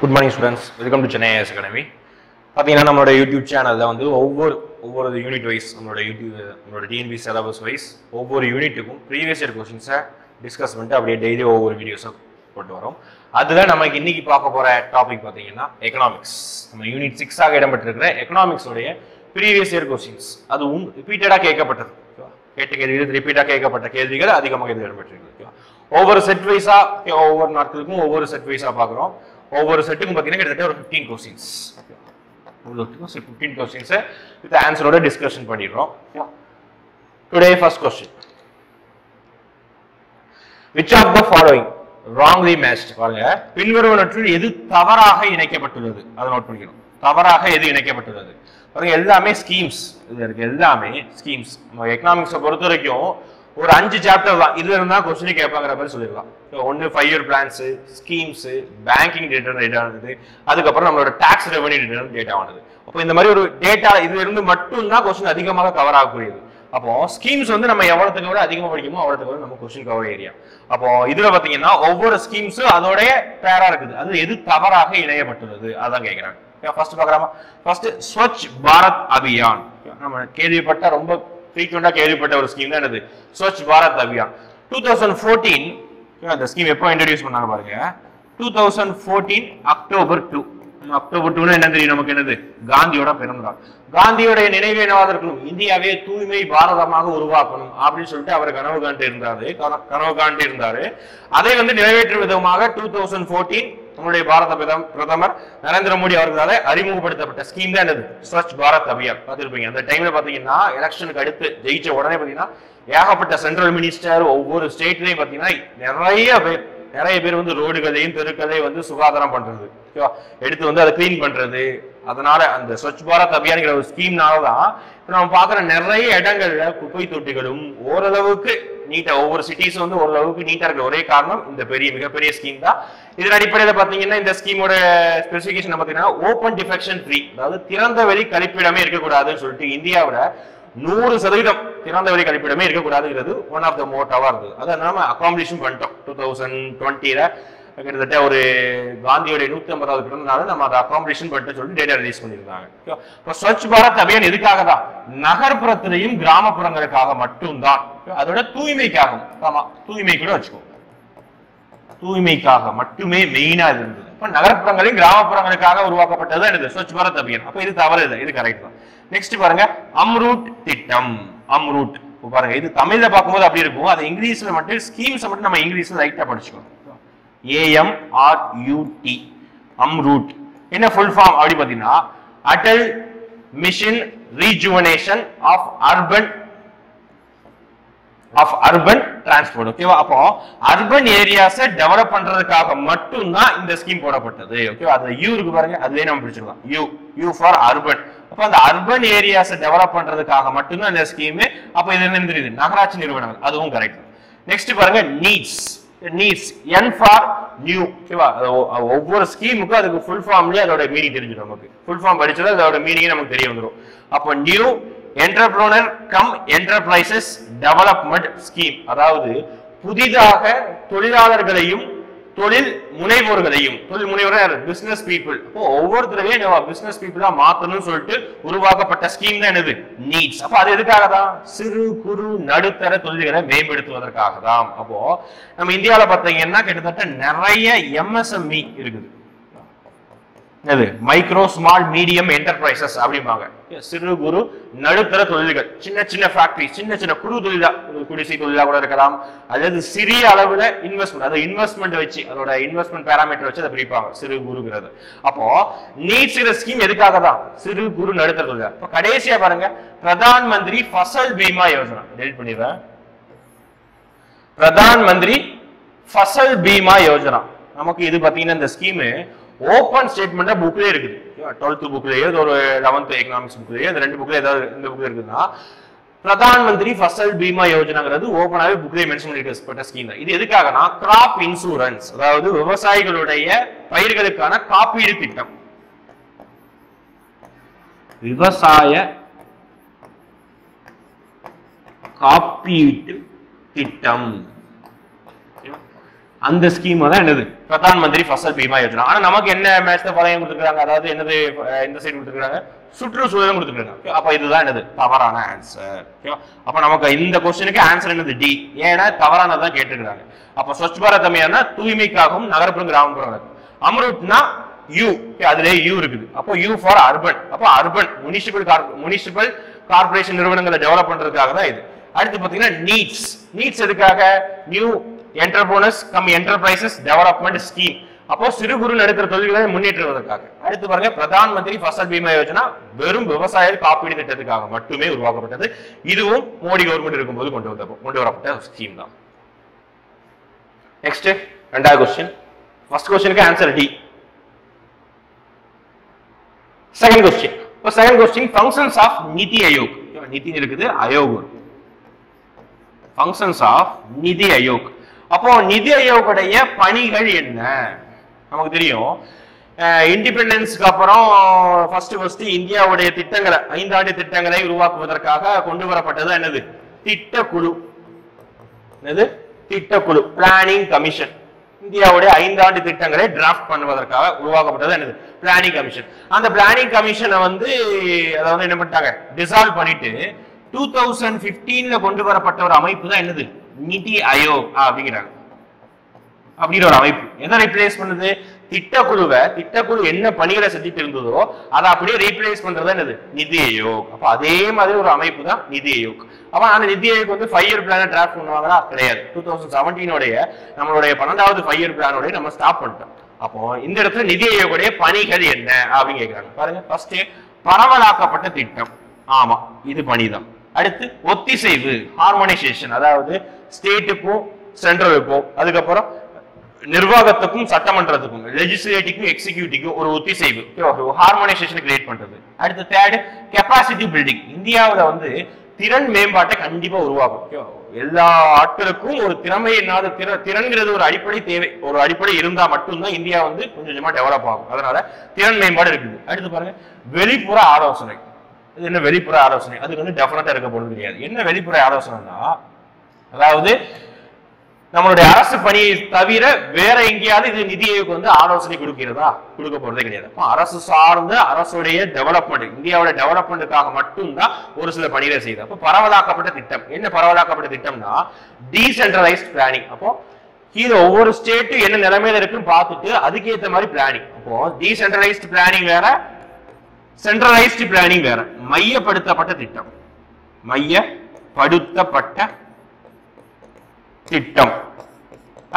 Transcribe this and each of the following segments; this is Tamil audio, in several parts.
Good morning students, welcome to Chennai IAS Academy. பார்த்தீங்கன்னா நம்மளோட யூடியூப் சேனலில் வந்து ஒவ்வொரு யூனிட் வைஸ் நம்மளோட டிஎன்பிசி சிலபஸ் வைஸ் ஒவ்வொரு யூனிட்டுக்கும் ப்ரீவியஸ் இயர் கொஸ்டின்ஸை டிஸ்கஸ் பண்ணிட்டு அப்படியே டெய்லி ஒவ்வொரு வீடியோஸை போட்டு வரோம். அதில் நமக்கு இன்னைக்கு பார்க்க போகிற டாபிக் பார்த்தீங்கன்னா எக்கனாமிக்ஸ். நம்ம யூனிட் 6ஆக இடம்பெற்றிருக்கிற எக்கனாமிக்ஸோடைய ப்ரீவியஸ் இயர் கொஸ்டின்ஸ் அதுவும் ரிப்பீட்டடாக கேட்கப்பட்டது. கேட்ட கேள்விகள் ரிப்பீட்டாக கேட்கப்பட்ட கேள்விகள் அதிகமாக இதில் இடம்பெற்றிருக்கு. ஒவ்வொரு செட் வைஸா ஒவ்வொரு நாட்களுக்கும் ஒவ்வொரு செட் வைஸா பார்க்குறோம். ஒவ்வொரு செட்டுக்கும் பார்த்தீங்கன்னா கிட்டத்தட்ட ஒரு 15 questions 15 questions with the answer ஓட டிஸ்கஷன் பண்ணிடுறோம். Today first question. Which of the following wrongly matched? பாருங்க, பின்வருவனவற்றில் எது தவறாக இணைக்கப்பட்டுள்ளது அதை நோட் பண்ணிக்கணும். தவறாக எது இணைக்கப்பட்டுள்ளது பாருங்க, எல்லாமே ஸ்கீம்ஸ். இது இருக்கு எல்லாமே ஸ்கீம்ஸ். நம்ம எக்கனாமிக்ஸை பொறுத்த வரைக்கும் ஒரு 5 சாப்டர் தான் இதுல இருந்தா கொஸ்டின் கேட்பாங்கிற மாதிரி சொல்லிடலாம். ஒன்னு 5 year plans, schemes, banking return data ஆனது, அதுக்கப்புறம் நம்மளோட டாக்ஸ் ரெவன்யூ ரிட்டர்ன் டேட்டா ஆனது. அப்போ இந்த மாதிரி ஒரு டேட்டா இதுல இருந்து மட்டும் தான் கொஸ்டின் அதிகமாக கவர் ஆகக்கூடியது. அப்போ ஸ்கீம்ஸ் வந்து நம்ம எவ்வளவுக்கு விட அதிகமாக படிக்குமோ அவ்வளவுக்கு விட நம்ம கொஸ்டின் கவர் ஏரியா. அப்போ இதுல பாத்தீங்கன்னா ஒவ்வொரு ஸ்கீம்ஸும் அதோடைய பேரா இருக்குது. அது எது தவறாக இணையப்பட்டுள்ளது அதான் கேட்கிறாங்க. ஃபர்ஸ்ட் பார்க்கலாமா? ஃபர்ஸ்ட் ஸ்வச் பாரத் அபியான். நம்ம கேள்விப்பட்ட ரொம்ப ஃப்ரீக்வெண்டா கேள்விப்பட்ட ஒரு ஸ்கீம் தான் என்னது? ஸ்வச் பாரத் அபியான். 2014 அந்த ஸ்கீம் எப்போ இன்ட்ரோடியூஸ் பண்ணாங்க பாருங்க. 2014 அக்டோபர் 2. அக்டோபர் 2 என்ன தெரியும் நமக்கு? என்னது? காந்தியோட பிறந்தநாள். காந்தியோடைய நினைவு என்னவாக இருக்கணும்? இந்தியாவே தூய்மை பாரதமாக உருவாக்கணும் அப்படின்னு சொல்லிட்டு அவர் கனவு காண்டு இருந்தாரு. அதை வந்து நிறைவேற்றும் விதமாக 2014 நம்முடைய பாரத பிரதமர் நரேந்திர மோடி அவர்களால் அறிமுகப்படுத்தப்பட்ட ஸ்கீம் தான் என்னது? ஸ்வச் பாரத் அபியான். பார்த்துருப்பீங்க. அந்த டைம்ல பாத்தீங்கன்னா எலெக்ஷனுக்கு அடுத்து ஜெயிச்ச உடனே பாத்தீங்கன்னா ஏகப்பட்ட சென்ட்ரல் மினிஸ்டர் ஒவ்வொரு ஸ்டேட்லயும் பாத்தீங்கன்னா நிறைய பேர் வந்து ரோடுகளையும் தெருக்களையும் வந்து சுகாதாரம் பண்றது, எடுத்து வந்து அதை கிளீன் பண்றது. அதனால அந்த ஸ்வச் பாரத் அபியான்ங்கிற ஒரு ஸ்கீம்னாலதான் நம்ம பாக்குற நிறைய இடங்கள்ல குப்பை தொட்டிகளும் ஓரளவுக்கு நீட்டா, ஒவ்வொரு சிட்டிஸும் வந்து ஓரளவுக்கு நீட்டா இருக்கிற ஒரே காரணம் இந்த மிகப்பெரிய ஸ்கீம் தான். இதன் அடிப்படையில் பாத்தீங்கன்னா இந்த ஸ்கீமோட ஸ்பெசிபிகேஷன் பாத்தீங்கன்னா ஓப்பன் டிஃபெக்ஷன் ஃப்ரீ, அதாவது திறந்த வெளி கழிப்பிடமே இருக்கக்கூடாதுன்னு சொல்லிட்டு இந்தியாவோட 100% திறந்த வெளி கழிப்பிடமே இருக்கக்கூடாதுங்கிறது ஒன் ஆஃப் த மோட்டாவா இருந்தது. அதை நம்ம அக்காம்ப்ளிஷும் பண்ணிட்டோம். 2020 கிட்டத்தட்ட ஒரு காந்தியோட 150வது பிறந்தநாள் நம்ம அதை அக்காம்ப்ளிஷன் பண்ணிட்டு சொல்லிட்டு டேட்டா ரிலீஸ் பண்ணியிருந்தாங்க. இப்போ ஸ்வச் பாரத் அபியான் எதுக்காக தான்? நகர்ப்புறத்திலையும் கிராமப்புறங்களுக்காக மட்டும்தான். அதோட தூய்மைக்காக, ஆமா தூய்மை கூட வச்சுக்கோ, தூய்மைக்காக மட்டுமே மெயினா இருந்தது. இப்ப நகர்ப்புறங்களையும் கிராமப்புறங்களுக்காக உருவாக்கப்பட்டது என்னது? ஸ்வச் பாரத் அபியான். அப்ப இது தவறு இல்லை, இது கரெக்ட் தான். நெக்ஸ்ட் பாருங்க, அம்ரூட் திட்டம். அம்ரூட் பாருங்க, இது தமிழ்ல பார்க்கும்போது அப்படி இருக்கும். அது இங்கிலீஷ்ல மட்டும் ஸ்கீம்ஸ் மட்டும் நம்ம இங்கிலீஷ்ல லைட்டா படிச்சுக்கணும். AMRUT அம்ரூட் என்ன ஃபுல் ஃபார்ம் அப்படி பாத்தீங்கன்னா Atal mission rejuvenation of urban transport. ஓகேவா? அப்போ அர்பன் ஏரியாஸை டெவலப் பண்றதுக்காக மட்டும் தான் இந்த ஸ்கீம் போடப்பட்டது. ஓகேவா? அது யூ இருக்கு பாருங்க, அதுவே நம்ம பிடிச்சிடலாம். U for urban. அப்ப அந்த அர்பன் ஏரியாஸை டெவலப் பண்றதுக்காக மட்டும்தான் இந்த ஸ்கீம். அப்ப இது என்ன தெரியுது? நகராட்சி நிறுவனங்கள். அதுவும் கரெக்ட். நெக்ஸ்ட் பாருங்க, நீட்ஸ். N for new. ஓகேவா? ஒவ்வொரு ஸ்கீமுக்கும் அதுக்கு ஃபுல் ஃபார்ம்லயே அதோட மீனிங் தெரிஞ்சிடும். நமக்கு ஃபுல் ஃபார்ம் படிச்சது அதோட மீனிங் நமக்கு தெரிய வந்துடும். அப்போ new entrepreneur come enterprises development scheme, அதாவது புதிதாக தொழிலாளர்களையும் தொழில் முனைவோர்களையும், தொழில் முனைவோர் பிசினஸ் பீப்புள், அப்போ ஒவ்வொருத்தரையும் பிசினஸ் பீப்புளா மாத்தணும்னு சொல்லிட்டு உருவாக்கப்பட்ட ஸ்கீம் தான் என்னது? நீட்ஸ். அப்ப அது எதுக்காக தான்? சிறு குறு நடுத்தர தொழில்களை மேம்படுத்துவதற்காக தான். அப்போ நம்ம இந்தியாவில பாத்தீங்கன்னா கிட்டத்தட்ட நிறைய MSME இருக்குது. மைக்ரோ ஸ்மால் மீடியம் என்டர்பிரைசஸ் அப்படிம்பாங்க. சிறு குறு நடுத்தர தொழில்கள், சின்ன சின்ன ஃபேக்டரி, சின்ன சின்ன குறு தொழிலா, குடிசை தொழிலா கூட இருக்கலாம், அல்லது சிறிய அளவுல இன்வெஸ்ட்மெண்ட், அது இன்வெஸ்ட்மெண்ட் வச்சு அதோட இன்வெஸ்ட்மெண்ட் பேராமீட்டர் வச்சு அதை பிரிப்பாங்க சிறு குறுங்கிறது. அப்போ நீட்ஸ் ஸ்கீம் எதுக்காக தான்? சிறு குறு நடுத்தர தொழில். இப்போ கடைசியா பாருங்க, பிரதான் மந்திரி ஃபசல் பீமா யோஜனா. டெலிட் பண்ணிடுறேன். பிரதான் மந்திரி ஃபசல் பீமா யோஜனா. நமக்கு இது பாத்தீங்கன்னா இந்த ஸ்கீம் ஓபன் ஸ்டேட்மெண்டா புக்லயே இருக்குது. 12th புக்லயே, ஒரு 11th எக்கனாமிக்ஸ் புக்லயே, இந்த 2 புக்ல ஏதாவது இந்த புக்ல இருக்குன்னா பிரதான் மந்திரி ஃபசல் பீமா யோஜனாங்கிறது ஓபனாவே புக்லயே மென்ஷன் பண்ணிருக்கப்பட்ட ஸ்கீம் தான். இது எதுக்காகனா கிராப் இன்சூரன்ஸ், அதாவது விவசாயிகளுடைய பயிர்களுக்கான காப்பீடு திட்டம். விவசாய காப்பீட்டு திட்டம். அந்த ஸ்கீம் தான் என்னது பிரதான் மந்திரி ஃபசல் பீமா யோஜனா. ஆனா நமக்கு என்ன மேட்ச் பதவியும் கொடுத்துருக்காங்க, அதாவது என்னது இந்த சைடு கொடுத்துருக்காங்க, சுற்றுச்சூழலும் கொடுத்துருக்காங்க. அப்ப இதுதான் என்னது தவறான ஆன்சர். அப்ப நமக்கு இந்த கொஸ்டினுக்கு ஆன்சர் என்னது டி, ஏன்னா தவறானதான் கேட்டுருக்காங்க. அப்ப ஸ்வச் பாரத் அபியான்னா தூய்மைக்காகவும் நகர்ப்புறம் கிராமப்புறம். அம்ருத்னா யூ, அதுல யூ இருக்குது. அப்போ யூ ஃபார் அர்பன். அப்போ அர்பன் முனிசிபல் கார்பரேஷன் நிறுவனங்களை டெவலப் பண்றதுக்காக தான் இது. அடுத்து பாத்தீங்கன்னா நீட்ஸ். நீட்ஸ் எதுக்காக? New entrepreneurs come enterprises development scheme. அப்போ சிறு குறு நடுத்தர தொழில்களை முன்னேற்றுவதற்காக. அடுத்து பாருங்க பிரதான் மந்திரி ஃபசல் பீமா யோஜனா வெறும் விவசாய காப்பீடு திட்டத்துக்காக மட்டுமே உருவாக்கப்பட்டது. இதுவும் மோடி கவர்மெண்ட் இருக்கும்போது கொண்டு வரப்பட்ட ஸ்கீம் தான். நெக்ஸ்ட் ரெண்டாவது கொஸ்டின். ஃபர்ஸ்ட் கொஸ்டினுக்கு ஆன்சர் டி. Second question. இப்போ செகண்ட் கொஸ்டின் ஃபங்க்ஷன்ஸ் ஆஃப் நிதி ஆயோக். நிதி இருக்குது, ஆயோக். ஃபங்க்ஷன்ஸ் ஆஃப் நிதி ஆயோக். அப்போ நிதி ஆயோக்குடைய பணிகள் என்ன? நமக்கு தெரியும் இண்டிபெண்டன்ஸ்க்கு அப்புறம் ஃபர்ஸ்ட் இந்தியாவுடைய திட்டங்களை 5 ஆண்டு திட்டங்களை உருவாக்குவதற்காக கொண்டு வரப்பட்டது என்னது திட்டக்குழு. என்னது திட்டக்குழு, பிளானிங் கமிஷன். இந்தியாவுடைய 5 ஆண்டு திட்டங்களை டிராஃப்ட் பண்ணுவதற்காக உருவாக்கப்பட்டது என்னது பிளானிங் கமிஷன். அந்த பிளானிங் கமிஷனை வந்து அதாவது என்ன பண்ணிட்டாங்க, டிசால்வ் பண்ணிட்டு 2015ல கொண்டு வரப்பட்ட ஒரு அமைப்பு தான் என்னது நிதி ஆயோக் அப்படிங்கிறாங்க. அப்படிங்கிற ஒரு அமைப்பு எதை ரீப்ளேஸ் பண்ணுது? திட்டக்குழு என்ன பணிகளை செஞ்சுட்டு இருந்ததோ அதை அப்படியே ரீப்ளேஸ் பண்றது என்னது நிதி ஆயோக். அப்ப அதே மாதிரி ஒரு அமைப்பு தான் நிதி ஆயோக். அப்ப அந்த நிதி ஆயோக் வந்து 5 இயர் பிளான டிராஃப்ட் பண்ணுவாங்களா? கிடையாது. 2017 நம்மளுடைய 12வது 5 இயர் பிளானோட நம்ம ஸ்டாப் பண்ணிட்டோம். அப்போ இந்த இடத்துல நிதி ஆயோக்குடைய பணிகள் என்ன அப்படின்னு கேட்கிறாங்க. பாருங்க, ஃபர்ஸ்ட் பரவலாக்கப்பட்ட திட்டம். ஆமா, இது பணிதான். அடுத்து ஒத்திசைவு, ஹார்மோனைசேஷன், அதாவது ஸ்டேட்டுக்கும் சென்ட்ரலுக்கும், அதுக்கப்புறம் நிர்வாகத்துக்கும் சட்டமன்றத்துக்கும், லெஜிஸ்லேட்டிவ்க்கும் எக்ஸிக்யூட்டிவ்க்கும் ஒரு ஒத்திசைவு, ஹார்மோனைசேஷன் கிரியேட் பண்றது. அடுத்து தேர்ட் கெப்பாசிட்டி பில்டிங். இந்தியாவுல வந்து திறன் மேம்பாட்டை கண்டிப்பா உருவாக்கும். எல்லா ஆட்களுக்கும் ஒரு திறமையினாத திறன்கிறது ஒரு அடிப்படை தேவை. ஒரு அடிப்படை இருந்தா மட்டும்தான் இந்தியா வந்து கொஞ்சம் கொஞ்சமா டெவலப் ஆகும். அதனால திறன் மேம்பாடு இருக்குது. அடுத்து பாருங்க வெளிப்புற ஆலோசனை. இது என்ன வெளிப்புற ஆலோசனை? அதுக்கு வந்து டெஃபினட்டா இருக்க போறது கிடையாது. என்ன வெளிப்புற ஆலோசனைனா, அதாவது நம்மளுடைய அரசு பணியை தவிர வேற எங்கேயாவது இது நிதி ஆயோக் வந்து ஆலோசனை கொடுக்கிறதா? கொடுக்க போறதே கிடையாது. அரசு சார்ந்த அரசுடைய டெவலப்மெண்ட், இந்தியாவோட டெவலப்மெண்ட்டுக்காக மட்டும்தான் ஒரு சில பணிகளை செய்யுது. அப்போ பரவலாக்கப்பட்ட திட்டம். என்ன பரவலாக்கப்பட்ட திட்டம்னா டீசென்ட்ரலைஸ்ட் பிளானிங். அப்போ இது ஒவ்வொரு ஸ்டேட்டும் என்ன நிலைமையில இருக்குன்னு பார்த்துட்டு அதுக்கேற்ற மாதிரி பிளானிங். அப்போ டீசென்ட்ரலைஸ்ட் பிளானிங் வேற, சென்ட்ரலைஸ்ட் பிளானிங் வேற. மையப்படுத்தப்பட்ட திட்டம், மையப்படுத்தப்பட்ட திட்டம்.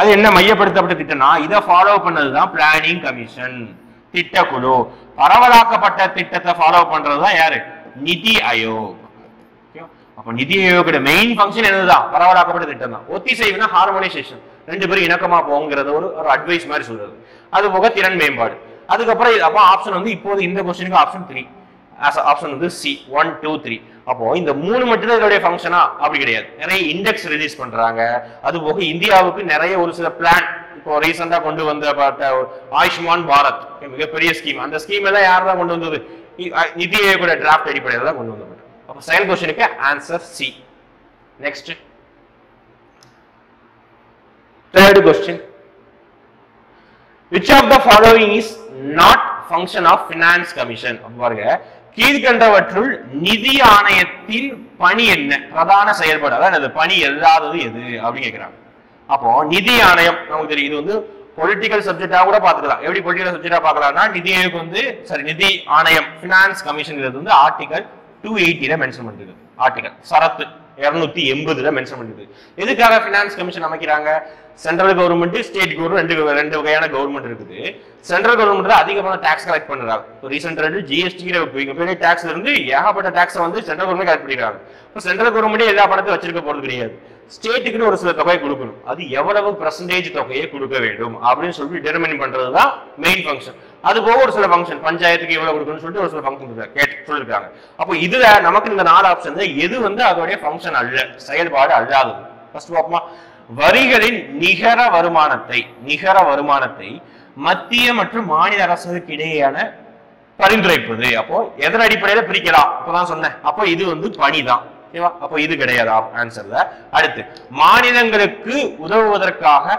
அது என்ன மையப்படுத்தப்பட்ட திட்டம்னா இதை ஃபாலோ பண்ணதுதான் பிளானிங் கமிஷன், திட்டக்குழு. பரவலாக்கப்பட்ட திட்டத்தை ஃபாலோ பண்றதுதான் யாரு? நிதி ஆயோக். அப்ப நிதி ஆயோகோட மெயின் ஃபங்க்ஷன் என்னதுதான்? பரவலாக்கப்பட்ட திட்டம் தான். ஒத்திசைவுனா ஹார்மோனைசேஷன், 2 பேரும் இணக்கமா போங்கிறது ஒரு அட்வைஸ் மாதிரி சொல்றது. அது போக திறன் மேம்பாடு. அதுக்கப்புறம் அப்ப ஆப்ஷன் வந்து இப்போது இந்த கொஸ்டினுக்கு ஆப்ஷன் 3, ஆப்ஷன் வந்து சி 1 2 3. அப்போ இந்த 3 மட்டும் இதோடைய ஃபங்க்ஷனா? அப்படி கிடையாது. நிறைய இண்டெக்ஸ் ரிலீஸ் பண்றாங்க. அது போக இந்தியாவுக்கு நிறைய ஒரு சில பிளான், இப்போ ரீசெண்டா கொண்டு வந்த ஆயுஷ்மான் பாரத் மிகப்பெரிய ஸ்கீம். அந்த ஸ்கீம் எல்லாம் யார் தான் கொண்டு வந்தது? நிதி ஆயோகோட டிராஃப்ட் அடிப்படையில் தான் கொண்டு வந்தது. அப்போ செகண்ட் கொஸ்டினுக்கு answer C. Next third question. Which of the following is not function of finance commission? பாருங்க, கீழ்கண்டவற்றுள் நிதி ஆணையத்தின் பணி என்ன? பிரதான செயல்பாடு, அதாவது பணி இல்லாதது எது அப்படின்னு கேட்கிறாங்க. அப்போ நிதி ஆணையம் நமக்கு தெரியும், இது வந்து பொலிட்டிக்கல் சப்ஜெக்டா கூட பாத்துக்கலாம். எப்படி பொலிட்டிக்கல் சப்ஜெக்டா பாக்கலாம்னா நிதி ஆயோக் வந்து நிதி ஆணையம் பினான்ஸ் கமிஷன் வந்து ஆர்டிகல் 280 மென்ஷன் பண்ணிருக்கு. ஆர்டிகல் சரத்து 280 மென்ஷன் பண்ணிருக்கு. எதுக்காக பினான்ஸ் கமிஷன் அமைக்கிறாங்க? சென்ட்ரல் கவர்மெண்ட், ஸ்டேட் கவர்மெண்ட், ரெண்டு வகையான கவர்மெண்ட் இருக்குது. சென்ட்ரல் கவர்மெண்ட் தான் அதிகமான டாக்ஸ் கலெக்ட் பண்றாங்க. ரீசெண்டா ஜிஎஸ்டி பெரிய டாக்ஸ்ல இருந்து ஏகப்பட்ட டாக்ஸ் வந்து சென்ட்ரல் கவர்மெண்ட் கலெக்ட் பண்ணிடுறாங்க. இப்போ சென்ட்ரல் கவர்மெண்ட் எல்லா பணத்தையும் வச்சிருக்க போறது கிடையாது. ஸ்டேட்டுக்குன்னு ஒரு சில தொகையை கொடுக்கணும். அது எவ்வளவு பெர்சன்டேஜ் தொகையை கொடுக்க வேண்டும் அப்படின்னு சொல்லி டிட்டர்மின் பண்றதுதான் மெயின் ஃபங்க்ஷன். அது போக ஒரு சில ஃபங்க்ஷன், பஞ்சாயத்துக்கு எவ்வளவு கொடுக்கணும்னு சொல்லிட்டு ஒரு சில ஃபங்க்ஷன் சொல்லிருக்காங்க. அப்போ இதுல நமக்கு இந்த 4 ஆப்ஷன் எது வந்து அதோடைய ஃபங்க்ஷன் அல்ல, செயல்பாடு அல்லாதது. ஃபர்ஸ்ட் பார்ப்போமா, வரிகளின் நிகர வருமானத்தை மத்திய மற்றும் மாநில அரசுக்கு இடையேயான பரிந்துரைப்பது. அப்போ எதன் அடிப்படையில பிரிக்கலாம்? அப்பதான் சொன்னேன். அப்போ இது வந்து பணிதான். ஓகேவா? அப்போ இது கிடையாது ஆன்சர்ல. அடுத்து மாநிலங்களுக்கு உதவுவதற்காக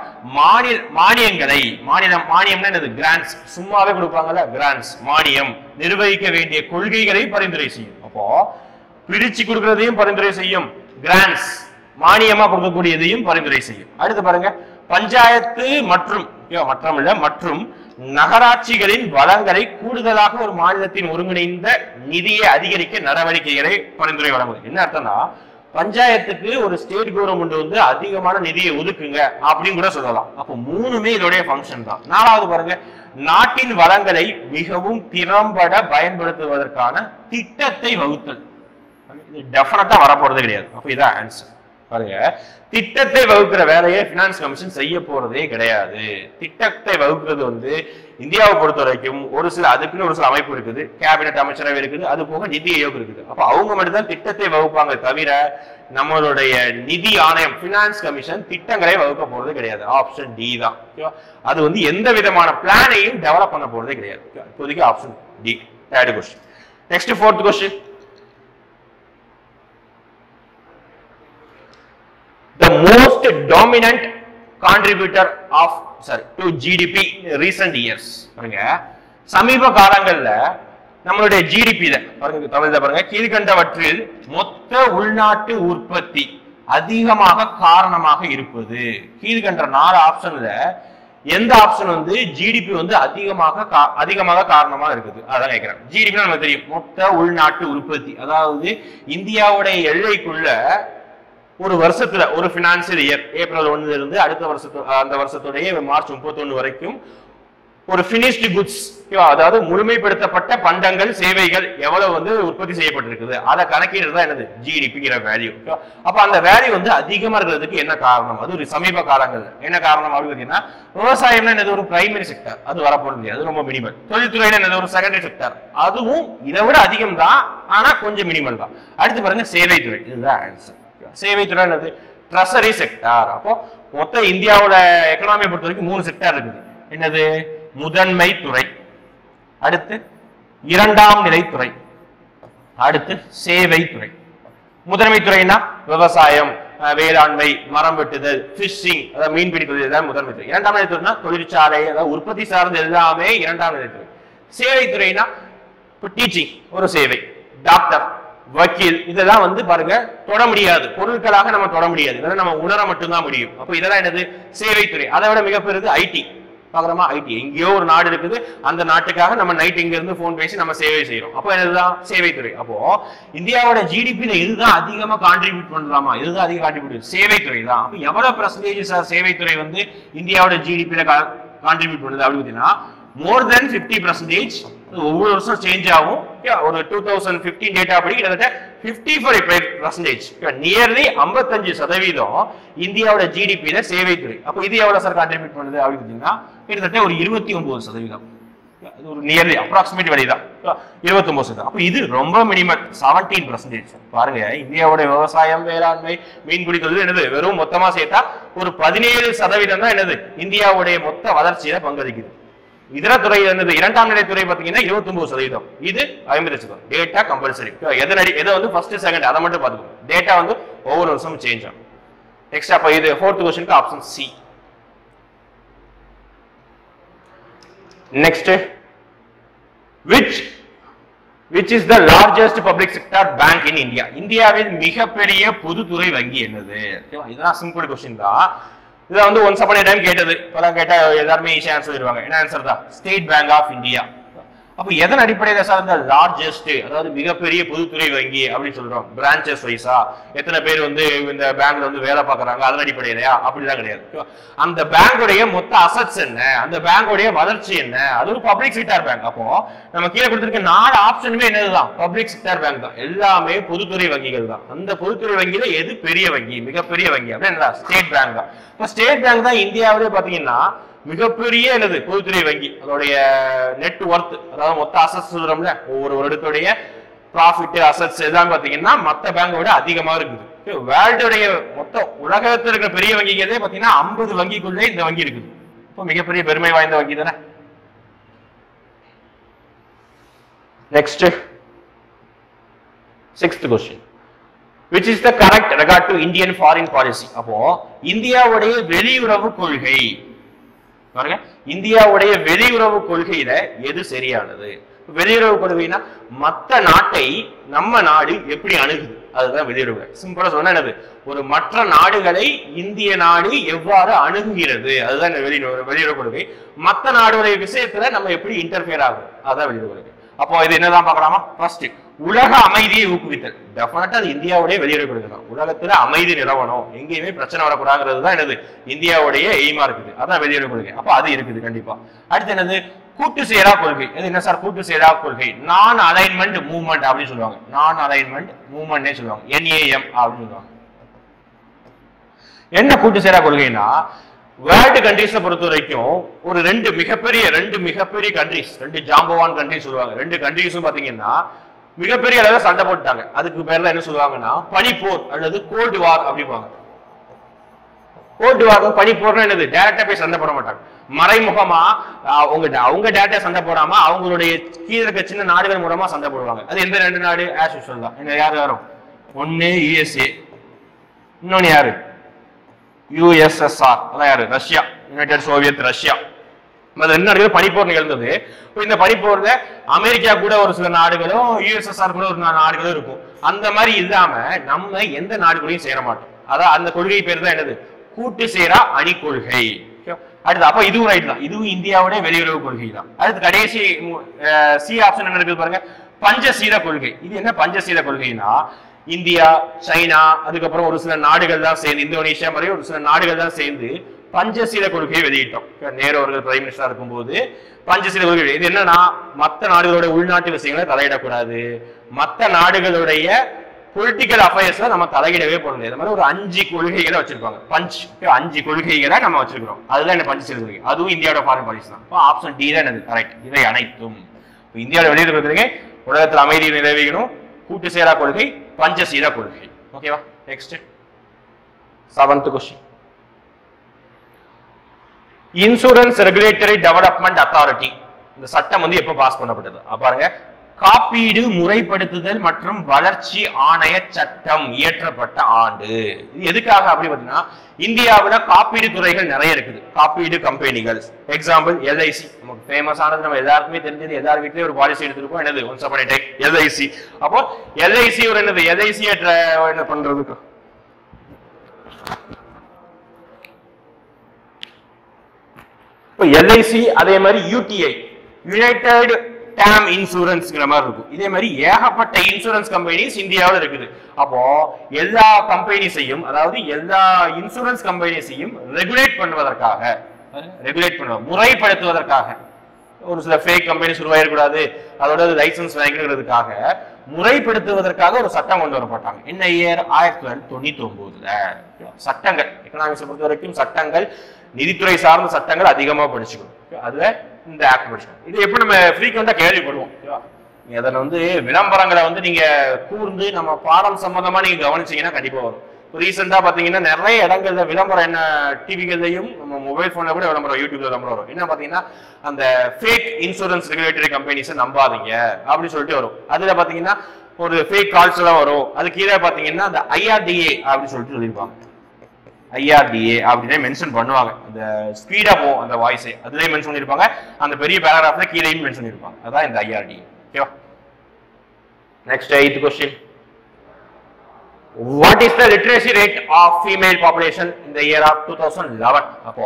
மானியங்களை மானியம்னா என்னது? கிராண்ட்ஸ். சும்மாவே கொடுப்பாங்கல்ல கிராண்ட்ஸ், மானியம். நிர்வகிக்க வேண்டிய கொள்கைகளை பரிந்துரை செய்யும். அப்போ பிரிச்சு கொடுக்கறதையும் பரிந்துரை செய்யும், கிராண்ட்ஸ் மானியமா கொடுக்கக்கூடியதையும் பரிந்துரை செய்யும். அடுத்து பாருங்க, பஞ்சாயத்து மற்றும் நகராட்சிகளின் வளங்களை கூடுதலாக ஒரு மாநிலத்தின் ஒருங்கிணைந்த நிதியை அதிகரிக்க நடவடிக்கைகளை பரிந்துரை வழங்குவது. என்ன அர்த்தம்னா, பஞ்சாயத்துக்கு ஒரு ஸ்டேட் கவர்மெண்ட் வந்து அதிகமான நிதியை ஒதுக்குங்க அப்படின்னு கூட சொல்லலாம். அப்போ மூணுமே இதோடைய ஃபங்க்ஷன் தான். நாலாவது பாருங்க, நாட்டின் வளங்களை மிகவும் திறம்பட பயன்படுத்துவதற்கான திட்டத்தை வகுத்தல். இது டெஃபினட்டா வரப்போறது கிடையாது. அப்ப இதான் ஆன்சர். பாருங்க, திட்டத்தை வகுக்கிற வேலையை பினான்ஸ் கமிஷன் செய்ய போறதே கிடையாது. திட்டத்தை வகுக்கிறது வந்து இந்தியாவை பொறுத்த வரைக்கும் அதுக்குன்னு ஒரு சில அமைப்பு இருக்குது, கேபினெட் அமைச்சரவை இருக்குது, அது போக நிதி ஆயோக் இருக்குது. அப்ப அவங்க மட்டும் தான் திட்டத்தை வகுப்பாங்க தவிர நம்மளுடைய நிதி ஆணையம் பினான்ஸ் கமிஷன் திட்டங்களை வகுக்க போறது கிடையாது. ஆப்ஷன் டி தான். அது வந்து எந்த விதமான பிளானையும் டெவலப் பண்ண போறதே கிடையாது. இப்போதைக்கு option D. Third question. Next fourth question. The most dominant contributor to GDP in recent years. பாருங்க, சமீப காலங்கள்ல நம்மளுடைய ஜிடிபி பாருங்க, தமிழ்ல பாருங்க, கீழ்கண்டவற்றில் மொத்த உள்நாட்டு உற்பத்தி அதிகமாக காரணமாக இருப்பது. கீழ்கண்ட 4 ஆப்ஷன்ல எந்த ஆப்ஷன் வந்து ஜிடிபி வந்து அதிகமாக காரணமா இருக்குது? அதான் கேட்கிறேன். ஜிடிபி நமக்கு தெரியும், மொத்த உள்நாட்டு உற்பத்தி. அதாவது இந்தியாவுடைய எல்லைக்குள்ள ஒரு வருஷத்துல ஒரு பினான்சியல் இயர் ஏப்ரல் 1 இருந்து அந்த வருஷத்துடைய மார்ச் 31 வரைக்கும் ஒரு பினிஷ்டு குட்ஸ், அதாவது முழுமைப்படுத்தப்பட்ட பண்டங்கள் சேவைகள் எவ்வளவு வந்து உற்பத்தி செய்யப்பட்டிருக்குது அதை கணக்கிடுறது தான் என்னது? ஜிடிபிங்கிற வேல்யூ. அப்ப அந்த வேல்யூ வந்து அதிகமா இருக்கிறதுக்கு என்ன காரணம்? அது ஒரு சமீப காலங்கள்ல என்ன காரணம் அப்படின்னு பார்த்தீங்கன்னா, விவசாயம்னா என்னது? ஒரு பிரைமரி செக்டர், அது வரப்போறது, அது ரொம்ப மினிமல். தொழில்துறையில என்னது? ஒரு செகண்டரி செக்டர், அதுவும் இதை விட அதிகம் தான், ஆனா கொஞ்சம் மினிமல் தான். அடுத்து பாருங்க, சேவைத்துறை. இதுதான் ஆன்சர். சேவைத்துறை என்னது? Treasury sector. அப்போ மொத்த இந்தியாவோட எக்கனாமியை பொறுத்த வரைக்கும் 3 செக்டார் இருக்குது. என்னது? முதன்மை துறை, அடுத்து இரண்டாம் நிலை துறை, அடுத்து சேவை துறை. முதன்மை துறைனா விவசாயம், வேளாண்மை, மரம் வெட்டுதல், பிஷிங், அதாவது மீன் பிடிப்பது, இதுதான் முதன்மை துறை. இரண்டாம் நிலை துறைனா தொழிற்சாலை, அதாவது உற்பத்தி சார்ந்த எல்லாமே இரண்டாம் நிலை துறை. சேவை துறைனா டீச்சிங் ஒரு சேவை, டாக்டர், வக்கீல், இதெல்லாம் வந்து பாருங்க தொட முடியாது, பொருட்களாக நம்ம தொட முடியாது, இதெல்லாம் நம்ம உணர மட்டும்தான் முடியும். அப்போ இதெல்லாம் என்னது? சேவைத்துறை. அதை விட மிகப்பெரியது ஐடி. பாக்குறோமா? ஐடி. எங்கேயோ ஒரு நாடு இருக்குது, அந்த நாட்டுக்காக நம்ம நைட் இங்க இருந்து போன் பேசி நம்ம சேவை செய்யறோம். அப்போ என்னதுதான்? சேவைத்துறை. அப்போ இந்தியாவோட ஜிடிபியில இதுதான் அதிகமா கான்ட்ரிபியூட் பண்ணலாமா? இதுதான் அதிக கான்ட்ரிபியூட் சேவைத்துறை தான். அப்போ எவ்வளவு பெர்சன்டேஜ் சேவைத்துறை வந்து இந்தியாவோட ஜிடிபியில கான்ட்ரிபியூட் பண்ணுது அப்படின்னு பார்த்தீங்கன்னா, more than 50%. ஒவ்வொரு வருஷம் சேஞ்ச் ஆகும். ஒரு 2015 டேட்டா படி கிட்டத்தட்ட 55%, நியர்லி 55% இந்தியாவோட ஜிடிபியில சேவைத்துறை. அப்போ இது எவ்வளவு சார் கான்ட்ரிபியூட் பண்ணுது அப்படின்னு பார்த்தீங்கன்னா, கிட்டத்தட்ட ஒரு 29%. அது ஒரு நியர்லி அப்ராக்சிமேட் வழி தான், 29%. அப்போ இது ரொம்ப மினிமல், 17%. பாருங்க, இந்தியாவோட விவசாயம், வேளாண்மை, மீன்பிடி தொழில் என்னது? வெறும் மொத்தமா சேர்த்தா ஒரு 17% தான் என்னது? இந்தியாவுடைய மொத்த வளர்ச்சியில பங்களிக்குது. இதர துறை என்னது? இரண்டாம் நிலை துறை பாத்தீங்கன்னா 29%, இது 50%. Data compulsory. எதை வந்து ஃபர்ஸ்ட் செகண்ட் அதை மட்டும் பாத்துக்கணும். டேட்டா வந்து ஒவ்வொரு வருஷமும் சேஞ்ச் ஆகும். நெக்ஸ்ட் அப்ப இது 4th क्वेश्चनக்கு option C. Next, which is the largest public sector bank in India? இந்தியாவின் மிகப்பெரிய பொதுத்துறை வங்கி என்னது? இதுதான் சிம்பிள் क्वेश्चन தான். இதை வந்து ஒன்ஸ் அப்பான் எ டைம் கேட்டது. இப்பதான் கேட்டா எல்லாருமே ஈஸியா ஆன்சர் சொல்லிடுவாங்க. என்ன ஆன்சர் தான்? State Bank of India. அப்ப எதன் அடிப்படையில சார் இந்த லார்ஜஸ்ட், அதாவது மிகப்பெரிய பொதுத்துறை வங்கி அப்படின்னு சொல்றோம்? பிரான்சஸ் வைஸா எத்தனை பேர் வந்து இந்த பேங்க்ல வந்து வேலை பார்க்கறாங்க அதன் அடிப்படையிலயா? அப்படிலாம் கிடையாது. அந்த பேங்கோடைய மொத்த அசட்ஸ் என்ன, அந்த பேங்கோடைய வளர்ச்சி என்ன, அது ஒரு பப்ளிக் செக்டார் பேங்க். அப்போ நம்ம கீழே கொடுத்திருக்க 4 ஆப்ஷனுமே என்னதுதான்? பப்ளிக் செக்டார் பேங்க் தான். எல்லாமே பொதுத்துறை வங்கிகள் தான். அந்த பொதுத்துறை வங்கியில எது பெரிய வங்கி, மிகப்பெரிய வங்கி அப்படின்னா ஸ்டேட் பேங்க் தான். இப்போ ஸ்டேட் பேங்க் தான் இந்தியாவிலே பாத்தீங்கன்னா மிகப்பெரிய என்னது? பொதுத்துறை வங்கி. அதோடைய நெட் ஒர்த், அதாவது மொத்த அசட்ஸ் சொல்றோம்ல, ஒவ்வொரு வருடத்துடைய ப்ராஃபிட், அசட்ஸ் எல்லாம் பாத்தீங்கன்னா மற்ற பேங்கோட அதிகமா இருக்குது. வேர்ல்டுடைய மொத்த உலகத்தில் இருக்கிற பெரிய வங்கிகளே பாத்தீங்கன்னா 50 வங்கிக்குள்ளே இந்த வங்கி இருக்குது. இப்போ மிகப்பெரிய பெருமை வாய்ந்த வங்கி தானே. Next 6th question. which is the correct regard to Indian foreign policy. அப்போ இந்தியாவுடைய வெளியுறவு கொள்கை பாருங்க, இந்தியாவுடைய வெளியுறவு கொள்கையில எது சரியானது? வெளியுறவு கொள்கைனா மத்த நாட்டை நம்ம நாடு எப்படி அணுகுது, அதுதான் வெளியுறவு. சிம்பிளா சொன்னா என்னது, ஒரு மற்ற நாடுகளை இந்திய நாடு எவ்வாறு அணுகுகிறது, அதுதான் வெளியுறவு கொள்கை. மற்ற நாடுடைய விஷயத்துல நம்ம எப்படி இன்டர்ஃபியர் ஆகும், அதுதான் வெளியுறவு கொள்கை. அப்போ இது என்னதான் பார்க்கலாமா? ஃபர்ஸ்ட், உலக அமைதியை ஊக்குவித்தல். டெஃபினட்டா அது இந்தியாவுடைய வெளியுறவு கொள்கை தான். உலகத்துல அமைதி நிலவணும், எங்கேயுமே பிரச்சனை வரக்கூடாதுங்கிறது தான் என்னது இந்தியாவுடைய எய்மா இருக்குது, அதான் வெளியுறவு கொள்கை. அப்ப அது இருக்குது கண்டிப்பா. அடுத்து என்னது, கூட்டு சேரா கொள்கை. இது என்ன சார் கூட்டு சேரா கொள்கை? நான் அலைன்மெண்ட் மூவ்மெண்ட் அப்படின்னு சொல்லுவாங்க. நான் அலைன்மெண்ட் மூவ்மெண்ட்னே சொல்லுவாங்க, NAM அப்படின்னு சொல்லுவாங்க. என்ன கூட்டு சேரா கொள்கைன்னா, வேர்ல்டு கண்ட்ரீஸை பொறுத்த வரைக்கும் ஒரு ரெண்டு மிகப்பெரிய கண்ட்ரீஸ், ரெண்டு ஜாம்பவான் கண்ட்ரிஸ் சொல்லுவாங்க. ரெண்டு கண்ட்ரீஸும் பாத்தீங்கன்னா மிகப்பெரிய அளவில் சண்டை போட்டாங்க. அதுக்கு பேர்ல என்ன சொல்லுவாங்கன்னா பனிப்போர் அல்லது கோல்டு வார் அப்படிப்பாங்க. கோல்டு வார் பனிப்போர்னா என்னது, டைரக்டா போய் சண்டை போட மாட்டாங்க, மறைமுகமா அவங்க டேரக்டா சண்டை போடாம அவங்களுடைய கீழே இருக்க சின்ன நாடுகள் மூலமா சண்டை போடுவாங்க. அது எந்த ரெண்டு நாடு? ஆஸ் யூசுவல் தான். யாரு வரும்? ஒன்னு USA, இன்னொன்னு யாரு? USSR. அதான் யாரு? Russia, United Soviet Russia. ரெண்டு நாடுகளும் பனிப்போர் நிகழ்ந்தது. இந்த பனிப்போர்ல அமெரிக்கா கூட ஒரு சில நாடுகளும் USSR கூட ஒரு நாடுகளும் இருக்கும். அந்த மாதிரி இல்லாம நம்ம எந்த நாடுகளையும் சேர மாட்டோம். அதான் அந்த கொள்கை பேர் தான் என்னது, கூட்டு சேரா அணி கொள்கை. அடுத்து அப்ப இதுவும் ரைட் தான், இதுவும் இந்தியாவுடைய வெளியுறவு கொள்கை தான். அடுத்து கடைசி சி ஆப்ஷன் என்ன இருக்குது பாருங்க, பஞ்சசீல கொள்கை. இது என்ன பஞ்சசீல கொள்கைனா, இந்தியா, சைனா, அதுக்கப்புறம் ஒரு சில நாடுகள் தான் சேர்ந்து, இந்தோனேஷியா மாதிரி ஒரு சில நாடுகள் தான் சேர்ந்து பஞ்சசீல கொள்கையை வெளியிட்டோம். நேரு அவர்கள் பிரைம் மினிஸ்டரா இருக்கும்போது பஞ்சசீல கொள்கை. இது என்னன்னா, மற்ற நாடுகளுடைய உள்நாட்டு விஷயங்களை தலையிடக்கூடாது, மற்ற நாடுகளுடைய பொலிட்டிக்கல் அஃபேர்ஸ்ல நம்ம தலையிடவே போறது. இந்த மாதிரி ஒரு 5 கொள்கைகளை வச்சிருப்பாங்க. 5 கொள்கைகளை நம்ம வச்சிருக்கிறோம். அதுதான் என்ன பஞ்சசீல கொள்கை. அதுவும் இந்தியாவோட ஃபாரின் பாலிசி தான். ஆப்ஷன் டி தான் எனக்கு கரெக்ட். இதை அனைத்தும் இந்தியாவில் வெளியிட்டு உலகத்தில் அமைதி நிலவிக்கணும், கூட்டு சேரா கொள்கை, பஞ்சசீல கொள்கை. ஓகேவா? Next 7th question. Insurance regulatory development authority. இந்த சட்டம் வந்து எப்ப பாஸ் பண்ணப்பட்டது பாருங்க, காப்பீடு முறைப்படுத்துதல் மற்றும் வளர்ச்சி ஆணைய சட்டம் இயற்றப்பட்ட ஆண்டு. இது எதுக்காக அப்படி பார்த்தீங்கன்னா, இந்தியாவில் காப்பீடு துறைகள் நிறைய இருக்குது, காப்பீடு கம்பெனிகள். எக்ஸாம்பிள் LIC, நமக்கு ஃபேமஸ் ஆனது, நம்ம எல்லாருக்குமே தெரிஞ்சது, எல்லார் வீட்லயும் ஒரு பாலிசி எடுத்துருக்கோம். என்னது? ஒன்ஸ் அபான் எ டைம் LIC. அப்போ LIC ஒரு என்னது, LIC என்ன பண்றதுக்கு LIC, அதே மாதிரி UTI, யுனைடெட் டேம் இன்சூரன்ஸ்ங்கிற மாதிரி இருக்கும். இதே மாதிரி ஏகப்பட்ட இன்சூரன்ஸ் கம்பெனிஸ் இந்தியாவில் இருக்குது. அப்போ எல்லா கம்பெனிஸையும், அதாவது எல்லா இன்சூரன்ஸ் கம்பெனிஸையும் ரெகுலேட் பண்ணுவதற்காக, முறைப்படுத்துவதற்காக, ஒரு சில ஃபேக் கம்பெனிஸ் உருவாயிடக்கூடாது, அதோட லைசன்ஸ் வாங்கிக்கிறதுக்காக முறைப்படுத்துவதற்காக ஒரு சட்டம் கொண்டு வரப்பட்டாங்க. என்ன இயர்? 1999. சட்டங்கள், எக்கனாமிக்ஸ் பொறுத்த வரைக்கும் சட்டங்கள், நிதித்துறை சார்ந்த சட்டங்கள் அதிகமா படிச்சுக்கணும். அதுல இந்த ஆக்ட் படிச்சுக்கணும். இது எப்படி நம்ம ஃப்ரீக்வெண்டா கேள்விப்படுவோம். அதனை வந்து விளம்பரங்களை வந்து நீங்க கூர்ந்து நம்ம பாடம் சம்பந்தமா நீங்க கவனிச்சீங்கன்னா கண்டிப்பா வரும். ரீசெண்டா பாத்தீங்கன்னா நிறைய இடங்கள்ல விளம்பரம், என்ன டிவிகள்லையும் நம்ம மொபைல் போன்ல கூட விளம்பரம், யூடியூப்ல விளம்பரம் வரும். என்ன பாத்தீங்கன்னா, அந்த ஃபேக் இன்சூரன்ஸ் ரெகுலேட்டரி கம்பெனிஸை நம்பாதீங்க அப்படின்னு சொல்லிட்டு வரும். அதுல பாத்தீங்கன்னா ஒரு ஃபேக் கால்ஸ் எல்லாம் வரும். அது கீழே பாத்தீங்கன்னா அந்த IRDA அப்படின்னு சொல்லிட்டு சொல்லியிருப்பாங்க. IRDA அப்படின்னே மென்ஷன் பண்ணுவாங்க. அந்த ஸ்பீடா போகும் அந்த வாய்ஸே, அதுலயே மென்ஷன் பண்ணிருப்பாங்க. அந்த பெரிய பேராகிராஃப்ல கீழேயும் மென்ஷன் பண்ணிருப்பாங்க. அதான் இந்த IRDA. ஓகேவா? Next 8th question. What is the literacy rate of female population in the year of 2011? அப்போ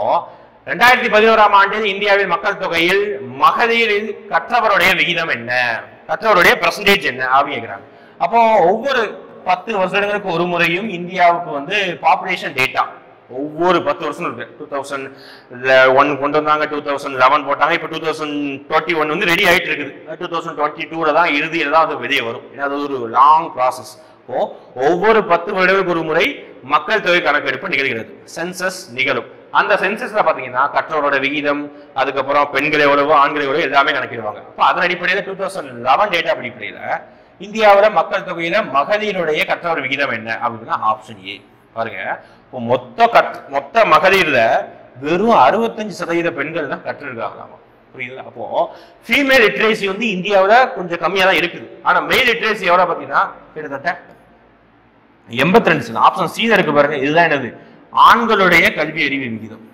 2011ஆம் ஆண்டில் இந்தியாவில் மக்கள் தொகையில் மகளிரில் கற்றவருடைய விகிதம் என்ன, கற்றவருடைய பெர்சன்டேஜ் என்ன அப்படின்னு கேக்குறாங்க. அப்போ ஒவ்வொரு 10 வருஷங்களுக்கு ஒரு முறையும் இந்தியாவுக்கு வந்து பாப்புலேஷன் டேட்டா ஒவ்வொரு 10 வருஷம் இருக்கு. 2001 கொண்டு வந்தாங்க, 2011 போட்டாங்க, இப்போ 2021 வந்து ரெடி ஆயிட்டு இருக்குது. 2022ல தான் இறுதியில தான் அது வெளியே வரும். ஏன்னா அது ஒரு லாங் ப்ராசஸ். ஒவ்வொரு 10 வருடங்களுக்கு ஒரு முறை மக்கள் தொகை கணக்கெடுப்பு நிகழ்கிறது, சென்சஸ் நிகழும். அந்த சென்சஸ்ல பாத்தீங்கன்னா கற்றவரோட விகிதம், அதுக்கப்புறம் பெண்கள் எவ்வளவோ ஆண்கள் எவ்வளவோ எல்லாமே கணக்கிடுவாங்க. அப்ப அதன் அடிப்படையில 2011 டேட்டா அடிப்படையில இந்தியாவோட மக்கள் தொகையில மகளிருடைய கற்றவர் விகிதம் என்ன அப்படின்னா ஆப்ஷன் ஏ பாருங்க. இப்போ மொத்த மகளிர்ல வெறும் 65% பெண்கள் தான் கற்றிருக்காங்களாமா. புரியுது? அப்போ ஃபீமேல் லிட்ரேசி வந்து இந்தியாவில கொஞ்சம் கம்மியா தான் இருக்குது. ஆனா மேல் லிட்ரேசி எவ்வளவு பாத்தீங்கன்னா கிட்டத்தட்ட 82 ஆப்ஷன் சி இருக்கு பாருங்க. இதுதான் என்னது ஆண்களுடைய கல்வி அறிவு விகிதம்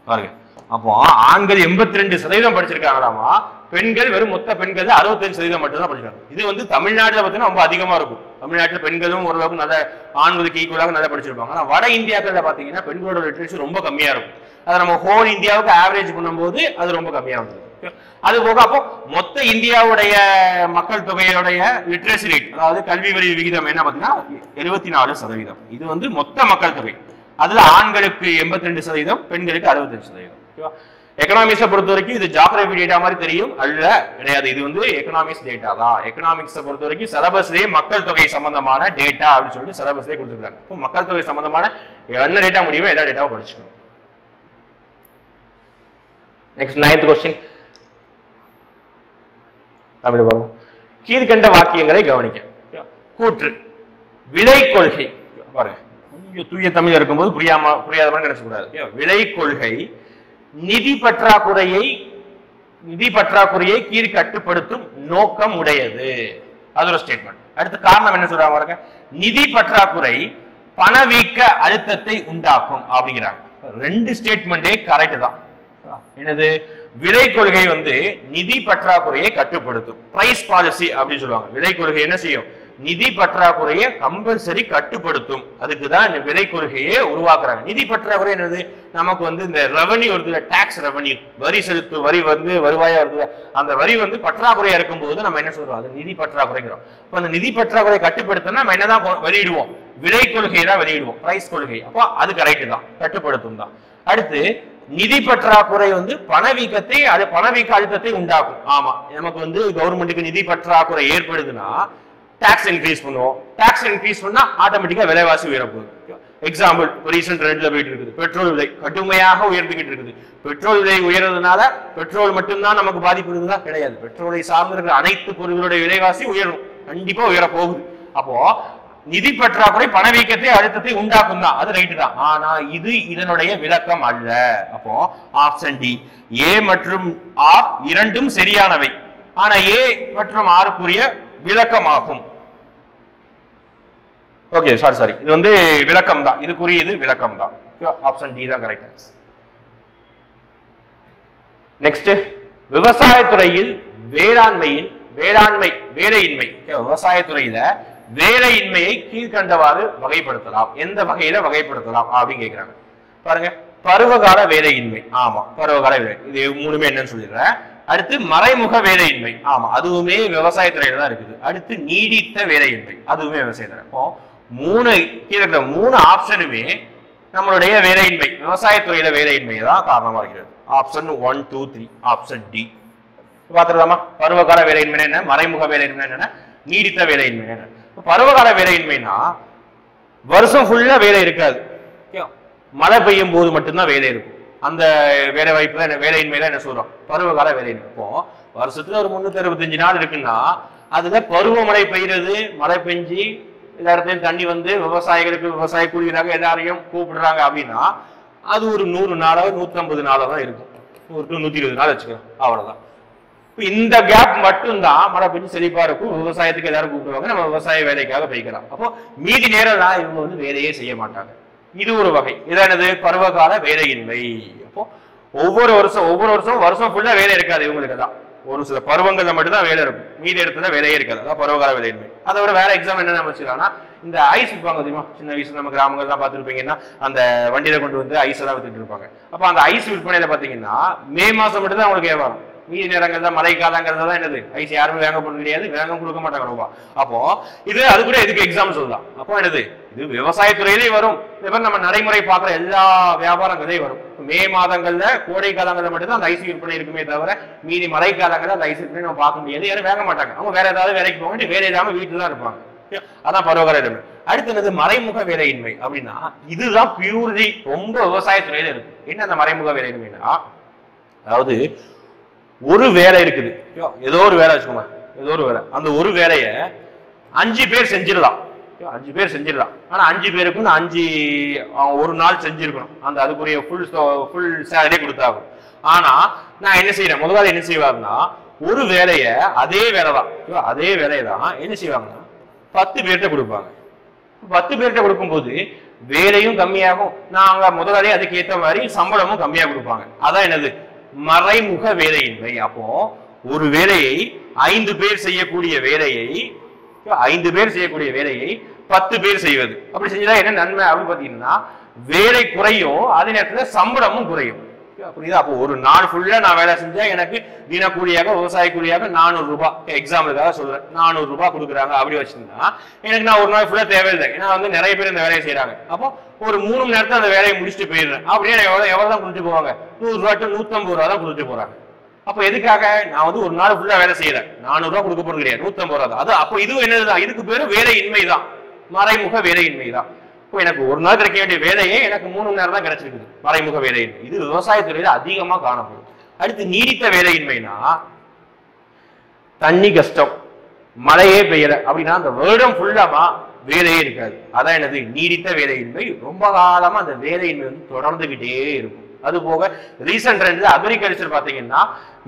பாருங்க. அப்போ ஆண்கள் 82% படிச்சிருக்காங்களாமா, பெண்கள் வெறும் மொத்த பெண்கள் 65% மட்டும் தான் படிச்சிருக்காங்க. இது வந்து தமிழ்நாட்டில் பார்த்தீங்கன்னா ரொம்ப அதிகமா இருக்கும். தமிழ்நாட்டில் பெண்களும் ஓரளவுக்கு நல்ல ஆண்களுக்கு ஈக்குவலாக நல்லா படிச்சிருப்பாங்க. ஆனால் வட இந்தியாக்களில் பார்த்தீங்கன்னா பெண்களோட லிட்ரேச்சர் ரொம்ப கம்மியா இருக்கும். அதை நம்ம ஹோல் இந்தியாவுக்கு ஆவரேஜ் பண்ணும்போது அது ரொம்ப கம்மியா இருக்கும். அது போக அப்போ மொத்த இந்தியாவுடைய மக்கள் தொகையுடைய லிட்ரேசி ரேட், அதாவது கல்வி வரி விகிதம் என்ன பார்த்தீங்கன்னா 74%. இது வந்து மொத்த மக்கள் தொகை. அதுல ஆண்களுக்கு 82%, பெண்களுக்கு 65%. எக்கனாமிக்ஸை பொறுத்த வரைக்கும் இது ஜியோகிராபி டேட்டா மாதிரி தெரியும், அல்ல கிடையாது. இது வந்து எக்கனாமிக்ஸ் டேட்டா தான். எக்கனாமிக்ஸை பொறுத்த வரைக்கும் சிலபஸ்லேயே மக்கள் தொகை சம்பந்தமான டேட்டா அப்படின்னு சொல்லிட்டு சிலபஸ்லேயே கொடுத்துருக்காங்க. இப்போ மக்கள் தொகை சம்பந்தமான என்ன டேட்டா முடியுமோ எல்லா டேட்டாவும் படிச்சுக்கணும். நெக்ஸ்ட் 9th கொஸ்டின் தமிழ் வரும். கீழ்கண்ட வாக்கியங்களை கவனிக்க. கூற்று விலை கொள்கை பாருங்க, தூய தமிழ் இருக்கும்போது புரியாத மாதிரி நினைச்சக்கூடாது. விலை கொள்கை நிதி பற்றாக்குறையை கீழ் கட்டுப்படுத்தும் நோக்கம் உடையது. அது ஒரு ஸ்டேட்மெண்ட். அடுத்த காரணம் என்ன சொல்றாங்க பாருங்க, நிதி பற்றாக்குறை பணவீக்க அழுத்தத்தை உண்டாக்கும் அப்படிங்கிறாங்க. ரெண்டு ஸ்டேட்மெண்டே கரெக்ட் தான். என்னது விலை கொள்கை வந்து நிதி பற்றாக்குறையை கட்டுப்படுத்தும், பிரைஸ் பாலிசி அப்படின்னு சொல்லுவாங்க. விலை கொள்கை என்ன செய்யும், நிதி பற்றாக்குறையை கம்பல்சரி கட்டுப்படுத்தும். அதுக்குதான் விலை கொள்கையை உருவாக்குறாங்க. நிதி பற்றாக்குறை என்னது, நமக்கு வந்து இந்த ரெவன்யூ வருது, டாக்ஸ் ரெவன்யூ, வரி செலுத்து வரி வந்து வருவாயா வருது, அந்த வரி வந்து பற்றாக்குறையா இருக்கும்போது நம்ம என்ன சொல்றோம், அது நிதி பற்றாக்குறைங்கிறோம். இப்போ அந்த நிதி பற்றாக்குறையை கட்டுப்படுத்தினா நம்ம என்னதான் வெளியிடுவோம், விலை கொள்கையை தான் வெளியிடுவோம், பிரைஸ் கொள்கை. அப்போ அது கரெக்ட் தான், கட்டுப்படுத்தும் தான். அடுத்து நிதி பற்றாக்குறை வந்து பணவீக்க அழுத்தத்தை உண்டாக்கும். ஆமா, நமக்கு வந்து கவர்மெண்ட்டுக்கு நிதி பற்றாக்குறை ஏற்படுதுன்னா டாக்ஸ் இன்க்ரீஸ் பண்ணுவோம். டாக்ஸ் இன்க்ரீஸ் பண்ணா ஆட்டோமேட்டிக்கா விலைவாசி உயரப்போகுது. எக்ஸாம்பிள் ரீசெண்ட் ட்ரெண்ட்ல போயிட்டு இருக்குது, பெட்ரோல் விலை கடுமையாக உயர்ந்துகிட்டு இருக்குது. பெட்ரோல் விலை உயர்றதுனால பெட்ரோல் மட்டும்தான் நமக்கு பாதிப்பு இருக்குதா? கிடையாது. பெட்ரோலை சார்ந்திருக்கிற அனைத்து பொருட்களுடைய விலைவாசி உயரும், கண்டிப்பா உயர போகுது. அப்போ நிதி பற்றாக்குறை பணவீக்கத்தை அழுத்தத்தை உண்டாக்கும் தான், அது ரைட்டு தான். ஆனா இது இதனுடைய விளக்கம் அல்ல. அப்போ ஆப்ஷன் டி, ஏ மற்றும் ஆர் இரண்டும் சரியானவை, ஆனா ஏ மற்றும் ஆருக்குரிய விளக்கமாகும். ஓகே, சாரி, இது வந்து விளக்கம் தான், இதுக்குரியது விளக்கம் தான். ஆப்ஷன் டி தான் கரெக்ட். நெக்ஸ்ட், விவசாயத்துறையில் வேலையின்மை, விவசாயத்துறையில வேலையின்மையை கீழ்கண்டவாறு வகைப்படுத்தலாம். எந்த வகையில வகைப்படுத்தலாம் அப்படின்னு கேட்கிறாங்க பாருங்க. பருவகால வேலையின்மை, ஆமா பருவகால வேலை, இது மூணுமே என்னன்னு சொல்லிடுறேன். அடுத்து மறைமுக வேலையின்மை, ஆமா அதுவுமே விவசாயத்துறையில தான் இருக்குது. அடுத்து நீடித்த வேலையின்மை, அதுவுமே விவசாயத்துறை. இப்போ மூணு ஆப்ஷனுமே நம்மளுடைய வேலையின்மை, விவசாயத்துறையில வேலையின்மை தான் காரணமா இருக்கிறது. ஆப்ஷன் 1, 2, 3, ஆப்ஷன் டி பாத்துக்கலாமா? பருவகால வேலையின்மை என்ன, மறைமுக வேலையின்மை என்ன, நீடித்த வேலையின்மை என்ன. பருவகால வேலையின்மைனா வருஷம் ஃபுல்லா வேலை இருக்காது, மழை பெய்யும் போது மட்டும்தான் வேலை இருக்கும். அந்த வேலை வாய்ப்பு தான் வேலையின்மை தான் என்ன சொல்றோம், பருவகால வேலையின்மை. இப்போ வருஷத்துல ஒரு 365 நாள் இருக்குன்னா அதுல பருவமழை பெய்யுறது, மழை பெஞ்சு எல்லா இடத்துலயும் தண்ணி வந்து விவசாயிகளுக்கு விவசாய கூலிகளாக எல்லாரையும் கூப்பிடுறாங்க அப்படின்னா அது ஒரு 100 நாளோ 150 நாளோ தான் இருக்கும். 120 நாள் வச்சுக்கலாம், அவ்வளவுதான். இந்த கேப் மட்டும்தான் மழை பெஞ்சு செழிப்பா இருக்கும், விவசாயத்துக்கு எல்லாரும் கூப்பிடுவாங்க, நம்ம விவசாய வேலைக்காக போய்க்கலாம். அப்போ மீதி நேரம் தான் இவங்க வந்து வேலையே செய்ய மாட்டாங்க. இது ஒரு வகை. இதானது பருவகால வேலையின்மை. அப்போ ஒவ்வொரு வருஷம் ஃபுல்லா வேலை இருக்காது இவங்களுக்கு தான். ஒரு சில பருவங்கள்ல மட்டும்தான் வேலை இருக்கும், மீதி இடத்துல வேலையே இருக்காது. அதான் பருவகால வேலையின்மை. அதை விட வேற எக்ஸாம் என்ன வச்சுக்கலாம்னா, இந்த ஐஸ் விற்பாங்க தெரியுமா, சின்ன வயசுல நம்ம கிராமங்கள் தான் பார்த்துருப்பீங்கன்னா அந்த வண்டியில கொண்டு வந்து ஐஸ் எல்லாம் வித்துட்டு இருப்பாங்க. அப்போ அந்த ஐஸ் விற்பனையில பாத்தீங்கன்னா மே மாசம் மட்டும் தான் அவங்களுக்கு வியாபாரம். மீதி நேரங்கள் தான், மழை காலங்கிறது தான் என்னது ஐஸ் யாருமே வாங்க போறது கிடையாது, வேங்க கொடுக்க மாட்டாங்க ரொம்ப. அப்போ இது அது கூட எதுக்கு எக்ஸாம் சொல்லலாம். அப்போ என்னது, இது விவசாயத்துறையிலே வரும். இதே மாதிரி நம்ம நடைமுறை பார்க்குற எல்லா வியாபாரங்களையும் வரும். மே மாதங்கள்ல கோடை காலங்கள்ல மட்டும்தான் அந்த ஐஸ் விற்பனை இருக்குமே தவிர மீதி மழை காலங்கள்ல அந்த ஐஸ் விற்பனை நம்ம பார்க்க முடியாது, யாரும் வாங்க மாட்டாங்க. அவங்க வேற ஏதாவது வேலைக்கு போக வேலை இல்லாம வீட்டுல தான் இருப்பாங்க. அதான் பருவகால வேலை. அடுத்து என்னது மறைமுக வேலையின்மை அப்படின்னா இதுதான் பியூர்லி ரொம்ப விவசாயத்துறையில இருக்கு. என்ன அந்த மறைமுக வேலையின்மைனா, அதாவது ஒரு வேலை இருக்குது, ஏதோ ஒரு வேலை வச்சுக்கோங்க, ஏதோ ஒரு வேலை, அந்த ஒரு வேலைய 5 பேர் செஞ்சிடலாம். 5 பேர் செஞ்சிடலாம். ஆனா 5 பேருக்கும் 5 ஒரு நாள் செஞ்சிருக்கணும், அந்த அதுக்குரிய ஃபுல் சேலரி கொடுத்தாகும். ஆனா நான் என்ன செய்யறேன், முதல்ல என்ன செய்வாருன்னா ஒரு வேலைய அதே வேலையை தான் என்ன செய்வாங்கன்னா 10 பேர்கிட்ட கொடுப்பாங்க. 10 பேர்கிட்ட கொடுக்கும்போது வேலையும் கம்மியாகும், நாங்க முதலாளி அதுக்கு ஏற்ற மாதிரி சம்பளமும் கம்மியா கொடுப்பாங்க. அதான் என்னது மறைமுக வேலையின்மை. அப்போ ஒரு வேலையை 5 பேர் செய்யக்கூடிய வேலையை 5 பேர் செய்யக்கூடிய வேலையை 10 பேர் செய்வது. அப்படி செஞ்சா என்ன நன்மை அப்படின்னு பாத்தீங்கன்னா வேலை குறையும், அதே நேரத்துல சம்பளமும் குறையும். புரியுதா? அப்போ ஒரு நாள் ஃபுல்லா நான் வேலை செஞ்சா எனக்கு தினக்கூலியாக விவசாய கூலியாக 400 ரூபாய், எக்ஸாம்பிளுக்காக சொல்றேன், 400 ரூபாய் கொடுக்குறாங்க. அப்படி வச்சிருந்தா எனக்கு நான் ஒரு நாள் ஃபுல்லா தேவையில்லை, ஏன்னா வந்து நிறைய பேர் இந்த வேலையை செய்யறாங்க. அப்போ ஒரு 3 மணி நேரத்துல அந்த வேலையை முடிச்சுட்டு போயிடுறேன். அப்படியே எவ்வளவு தான் கொடுத்துட்டு போவாங்க? 100 ரூபாய் to 150 ரூபா தான் கொடுத்துட்டு போறாங்க. அப்போ எதுக்காக? நான் வந்து ஒரு நாள் ஃபுல்லா வேலை செய்யறேன், 400 ரூபாய் கொடுக்க போறது கிடையாது, 150 ரூபா தான். அது அப்போ இதுவும் என்னதுதான், இதுக்கு பேரு வேலையின்மை தான், மறைமுக வேலையின்மை தான். இப்போ எனக்கு ஒரு நாள் கிடைக்க வேண்டிய வேலையே எனக்கு 3 மணி நேரம் தான் கிடைச்சிருக்குது, மறைமுக வேலையின்மை. இது விவசாயத்துறையில அதிகமா காணப்படும். அடுத்து நீடித்த வேலையின்மைனா தண்ணி கஷ்டம், மழையே பெய்யல அப்படின்னா அந்த வருடம் ஃபுல்லாமா வேலையே இருக்காது. அதான் என்னது நீடித்த வேலையின்மை. ரொம்ப காலமா அந்த வேலையின்மை வந்து தொடர்ந்துகிட்டே இருக்கும். அது போக ரீசன்ட் ட்ரெண்ட்ல அக்ரிகல்ச்சர் பாத்தீங்கன்னா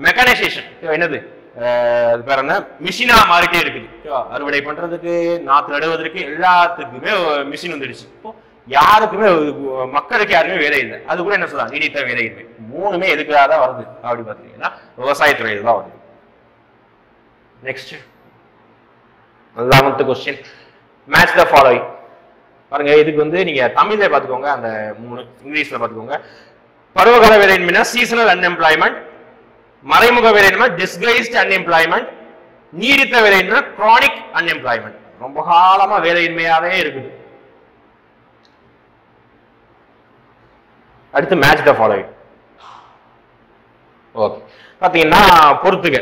மெக்கனைசேஷன் என்னது அது பேர் என்ன மிஷினா மாறிட்டே இருக்குது. அறுவடை பண்றதுக்கு, நாத்து நடுவதற்கு எல்லாத்துக்குமே மிஷின் வந்துடுச்சு. இப்போ யாருக்குமே மக்களுக்கு யாருமே வேலை இல்லை. அது கூட என்ன சொல்லலாம் நீடித்த வேலையின்மை. 3மே எதுக்காக தான் வருது அப்படி பாத்தீங்கன்னா விவசாயத்துறையில தான் வருது. Next 11th question, match the following. பாருங்க, இதுக்கு வந்து நீங்க தமிழ்ல பாத்துக்கோங்க, அந்த 3 இங்கிலீஷ்ல பாத்துக்கோங்க. பருவகால வேலையின்மைனா சீசனல் அன்எம்ப்ளாய்மெண்ட், மறைமுக வேலையின்மை டிஸ்கைஸ்ட் அன்எம்ப்ளாய்மெண்ட், நீடித்த வேலையின்மை கிரானிக் அன்எம்ப்ளாய்மெண்ட். ரொம்ப காலமா வேலையின்மையாவே இருக்குது. அடுத்து மேட்ச் த ஃபாலோயிங். ஓகே, பாத்தீங்கன்னா பொறுத்துக்க.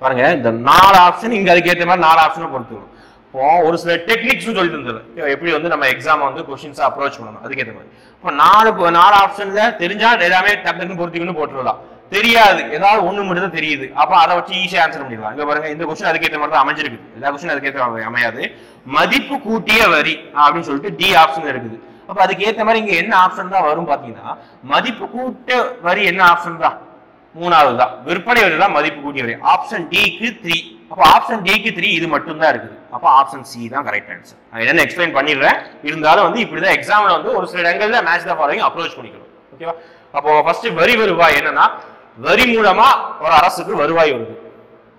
பாருங்க, இந்த 4 ஆப்ஷன் இங்க அதுக்கு ஏற்ற மாதிரி 4 ஆப்ஷனும் பொறுத்துக்கணும். இப்போ ஒரு சில டெக்னிக்ஸ் சொல்லி தந்தது, எப்படி வந்து நம்ம எக்ஸாம் வந்து கொஸ்டின்ஸ் அப்ரோச் பண்ணணும் அதுக்கேற்ற மாதிரி. இப்போ 4 ஆப்ஷன்ல தெரிஞ்சா எல்லாமே டக்குன்னு பொறுத்துக்கணும் போட்டுடலாம். தெரியாது, ஏதாவது ஒண்ணு மட்டும் தான் தெரியுது, அப்ப அதை வச்சு ஈஸியா ஆன்சர் பண்ணிடலாம். இங்க பாருங்க, இந்த கொஸ்டின் அதுக்கேற்ற மாதிரி தான் அமைஞ்சிருக்கு, எல்லா கொஸ்டின் அதுக்கேற்ற அமையாது. மதிப்பு கூட்டிய வரி அப்படின்னு சொல்லிட்டு டி ஆப்ஷன் இருக்குது. அப்ப அதுக்கு ஏற்ற மாதிரி இங்க என்ன ஆப்ஷன் தான் வரும் பாத்தீங்கன்னா மதிப்பு கூட்ட வரி என்ன ஆப்ஷன் தான் 3வது தான். விற்பனை வரி தான் மதிப்பு கூட்டிய வரி. ஆப்ஷன் டிக்கு 3. அப்ப ஆப்ஷன் டிக்கு 3 இது மட்டும் தான் இருக்குது. அப்ப ஆப்ஷன் சி தான் கரெக்ட் ஆன்சர். நான் என்ன எக்ஸ்பிளைன் பண்ணிடுறேன், இருந்தாலும் வந்து இப்படிதான் எக்ஸாம்ல வந்து ஒரு சில இடங்கள்ல மேட்ச் த ஃபாலோயிங் அப்ரோச் பண்ணிக்கணும். ஓகேவா? அப்போ ஃபர்ஸ்ட் வரி வருவாய் என்னன்னா வரி மூலமா ஒரு அரசுக்கு வருவாய் வருது,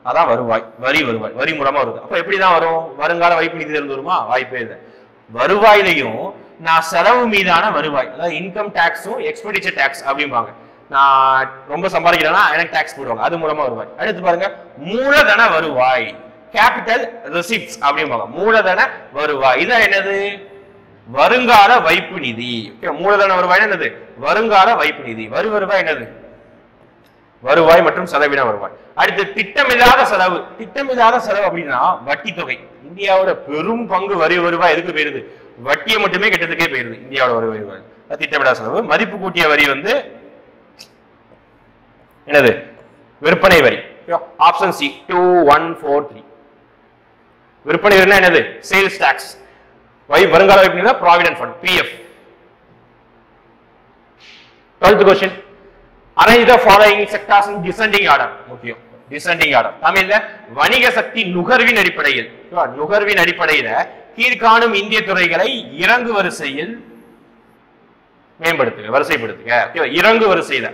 அதான் வருவாய். வரி வருவாய் வரி மூலமா வருது. அப்ப எப்படிதான் வரும்? வருங்கால வைப்பு நிதியில இருந்து வருமா? வாய்ப்பே இல்லை. வருவாயிலையும் நான் செலவு மீதான வருவாய், அதாவது இன்கம் டாக்ஸும் எக்ஸ்பெண்டிச்சர் டாக்ஸ் அப்படிம்பாங்க. நான் ரொம்ப சம்பாதிக்கிறேன்னா எனக்கு டாக்ஸ் போடுவாங்க, அது மூலமா வருவாய். அடுத்து பாருங்க, மூலதன வருவாய், கேபிட்டல் ரெசிப்ட்ஸ் அப்படிம்பாங்க. மூலதன வருவாய் இதான் என்னது? வருங்கால வைப்பு நிதி. மூலதன வருவாய் என்னது? வருங்கால வைப்பு நிதி. வருவாய் என்னது? வருவாய் மற்றும் செலவின வருவாய். அடுத்து திட்டமில்லாத செலவு. திட்டமில்லாத செலவு அப்படின்னா வட்டி தொகை. இந்தியாவோட பெரும் பங்கு வரி வருவாய் எதுக்கு போயிருது? வட்டியை மட்டுமே கெட்டதுக்கே போயிருது இந்தியாவோட வரி வருவாய். திட்டமில்லாத செலவு. மதிப்பு கூட்டிய வரி வந்து என்னது? விற்பனை வரி. Option C 2143. விற்பனை வரினா என்னது? Sales tax. வருங்கால வைப்பு provident fund PF. 12th question, arrange the following sectors in descending order. முக்கியம், descending order. தமிழ்ல வணிக சக்தி நுகர்வின் அடிப்படையில், நுகர்வின் அடிப்படையில கீழ்காணும் இந்திய துறைகளை இறங்கு வரிசையில் மேம்படுத்துங்க, வரிசைப்படுத்துங்க. இறங்கு வரிசையில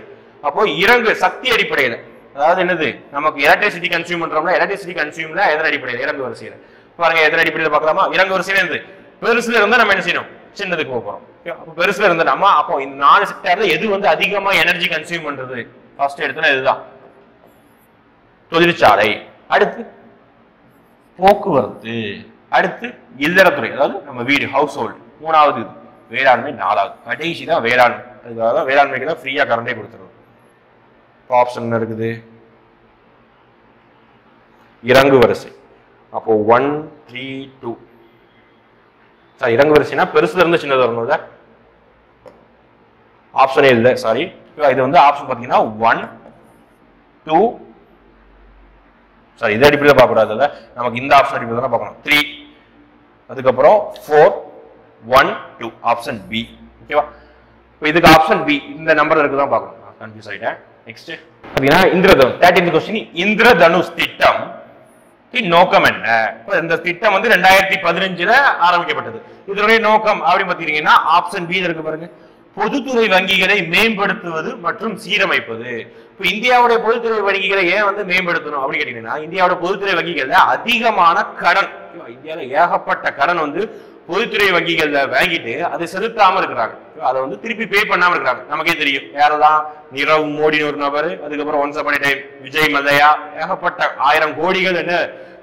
அப்போ இறங்கு சக்தி அடிப்படையில, அதாவது என்னது? நமக்கு எலக்ட்ரிசிட்டி கன்சியூம் பண்றோம்னா எலக்ட்ரிசிட்டி கன்சியூம்ல எதன் அடிப்படையில்? இறங்கு வரிசையில. பாருங்க, எதன் அடிப்படையில் பார்க்கலாமா? இறங்கு வரிசையில இருந்து பெருசுல இருந்தா நம்ம என்ன செய்யணும்? சின்னதுக்கு போறோம். பெருசுல இருந்து நம்ம அப்போ இந்த 4 செக்டர்ல எது வந்து அதிகமா எனர்ஜி கன்சியூம் பண்றது? ஃபர்ஸ்ட் எடுத்தா இதுதான் தொழிற்சாலை, அடுத்து போக்குவரத்து, அடுத்து இல்லறத்துறை, அதாவது நம்ம வீடு ஹவுஸ் ஹோல்டு, 3வது இது வேளாண்மை, 4வது கடைசி தான் வேளாண்மை. அதுக்காக தான் வேளாண்மைக்கு தான் ஃப்ரீயா கரண்டே கொடுத்துருவோம். ஆப்ஷன் இருக்குது இறங்கு வரிசை. அப்போ 1 3 2 இறங்கு வரிசைனா பெருசுல இருந்து சின்னது வரணும். ஆப்ஷனே இல்லை, சாரி. இது வந்து ஆப்ஷன் பாத்தீங்கன்னா 1 2 சாரி, இது அடிப்படையில் பார்க்க கூடாது, நமக்கு இந்த ஆப்ஷன் அடிப்படையில் தான் பார்க்கணும். 3, அதுக்கப்புறம் 4 1 2 ஆப்ஷன் பி. ஓகேவா? இப்போ இதுக்கு ஆப்ஷன் பி இந்த நம்பர்ல இருக்கு தான் பார்க்கணும். நான் கன்ஃபியூஸ் ஆயிட்டேன். நெக்ஸ்ட் பாத்தீங்கன்னா இந்திரதனுஷ். 13th question, இந்திரதனுஷ் திட்டம் நோக்கம் என்ன? இந்த திட்டம் வந்து 2015 ஆரம்பிக்கப்பட்டது. இதனுடைய நோக்கம் அப்படின்னு பாத்தீங்கன்னா ஆப்ஷன் பி இருக்கு பாருங்க, பொதுத்துறை வங்கிகளை மேம்படுத்துவது மற்றும் சீரமைப்பது. இப்ப இந்தியாவுடைய பொதுத்துறை வங்கிகளை ஏன் வந்து மேம்படுத்தணும் அப்படின்னு கேட்டீங்கன்னா, இந்தியாவோட பொதுத்துறை வங்கிகள்ல அதிகமான கடன், இந்தியாவில ஏகப்பட்ட கடன் வந்து பொதுத்துறை வங்கிகள்ல வாங்கிட்டு அதை செலுத்தாம இருக்கிறாங்க, அதை வந்து திருப்பி பே பண்ணாம இருக்கிறாங்க. நமக்கே தெரியும் யாரெல்லாம், நீரவ் மோடின்னு ஒரு நபர், அதுக்கப்புறம் once upon a time Vijay Mallya, ஏகப்பட்ட 1000 கோடிகள் என்ன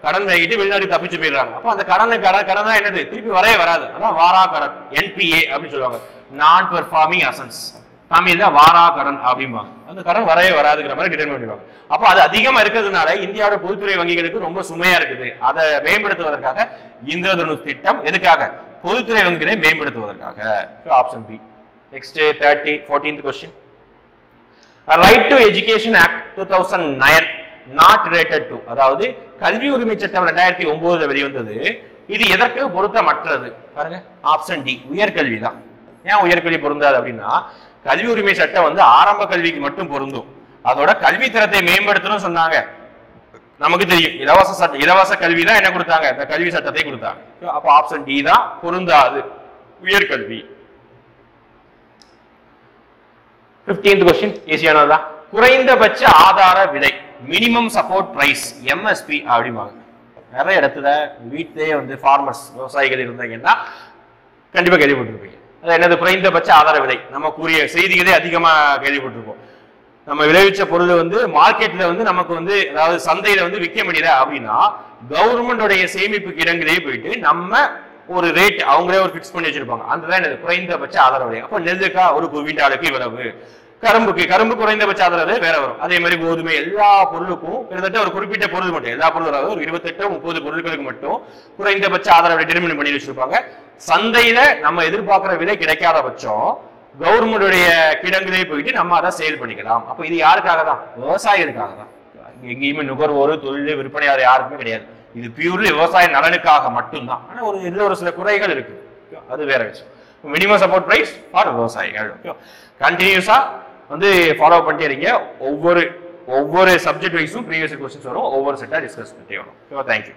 கடன் வாங்கிட்டு வெளிநாடு தப்பிச்சு போயிடுறாங்க. அப்ப அந்த கடன் தான் என்னது, திருப்பி வரவே வராது. அதான் வாரா கடன், என்பிஏ அப்படின்னு சொல்லுவாங்க, நான் பெர்ஃபார்மிங் அசன்ஸ், தமிழ்ல வாரா கடன் அப்படிம்பாங்க. அந்த கடன் வரவே வராதுங்கிற மாதிரி டிட்டர்மைன் பண்ணிடுவாங்க. அப்ப அது அதிகமா இருக்கிறதுனால இந்தியாவோட பொதுத்துறை வங்கிகளுக்கு ரொம்ப சுமையா இருக்குது. அதை மேம்படுத்துவதற்காக இந்திரதனுஷ் திட்டம், எதுக்காக? பொதுத்துறை வங்கிகளை மேம்படுத்துவதற்காக. Option B. Next 14th question. Right to Education Act 2009 not related to, அதாவது கல்வி உரிமை சட்டம் 2009 வெளிவந்தது. இது எதற்கு பொருத்தமற்றது? பாருங்க, ஆப்ஷன் டி, உயர்கல்வி தான். ஏன் உயர்கல்வி பொருந்தாது அப்படின்னா, கல்வி உரிமை சட்டம் வந்து ஆரம்ப கல்விக்கு மட்டும் பொருந்தும். அதோட கல்வி தரத்தை மேம்படுத்தணும் சொன்னாங்க. நமக்கு தெரியும், இலவச கல்வி தான் என்ன கொடுத்தாங்க, இந்த கல்வி சட்டத்தை கொடுத்தாங்க. அப்ப ஆப்ஷன் டி தான் பொருந்தாது, உயர்கல்வி. 15th question ஈஸியானதா. குறைந்தபட்ச ஆதார விலை, மினிமம் சப்போர்ட் பிரைஸ், எம்எஸ்பி அப்படிம்பாங்க. நிறைய இடத்துல வீட்டிலேயே வந்து ஃபார்மர்ஸ், விவசாயிகள் இருந்தாங்கன்னா கண்டிப்பா கேள்விப்பட்டிருப்பீங்க. அது என்னது, குறைந்தபட்ச ஆதார விலை. நம்ம கூறிய செய்திகளே அதிகமா கேள்விப்பட்டிருப்போம். நம்ம விளைவிச்ச பொருள் வந்து மார்க்கெட்ல வந்து நமக்கு வந்து, அதாவது சந்தையில வந்து விற்க முடியல அப்படின்னா, கவர்மெண்டோடைய சேமிப்பு கிடங்கிலேயே போயிட்டு நம்ம ஒரு ரேட் அவங்களே ஒரு பிக்ஸ் பண்ணி வச்சிருப்பாங்க. அதுதான் என்னது, குறைந்தபட்ச ஆதார விலை. அப்ப நெல்லுக்கா ஒரு குவிண்டாலுக்கு இவ்வளவு, கரும்பு குறைந்தபட்ச ஆதார விலை வேற வரும். அதே மாதிரி கோதுமை, எல்லா பொருளுக்கும் கிட்டத்தட்ட ஒரு குறிப்பிட்ட பொருள் மட்டும், எல்லா பொருளும் அதாவது ஒரு 28-30 பொருட்களுக்கு மட்டும் குறைந்தபட்ச ஆதார விலை டிட்டர்மின் பண்ணி வச்சிருப்பாங்க. சந்தையில நம்ம எதிர்பார்க்கிற விலை கிடைக்காத பட்சம் கவர்மெண்டுடைய கிடங்கிலே போயிட்டு நம்ம அதை சேல் பண்ணிக்கலாம். அப்ப இது யாருக்காக தான்? விவசாயிகளுக்காக தான். எங்கேயுமே நுகர்வோர், தொழில் விற்பனையாளர் யாருக்குமே கிடையாது. இது பியூர்லி விவசாய நலனுக்காக மட்டும்தான். ஆனா ஒரு சில குறைகள் இருக்கு, அது வேற விஷயம். மினிமம் சப்போர்ட் பிரைஸ் ஃபார் விவசாயிகள். கண்டினியூஸா வந்து ஃபாலோ பண்ணிட்டே இருங்க. ஒவ்வொரு சப்ஜெக்ட் வைஸும் ப்ரீவியஸ் கொஸ்டின்ஸ் வரும், ஒவ்வொரு செட்டா டிஸ்கஸ் பண்ணிட்டே வரும். தேங்க்யூ.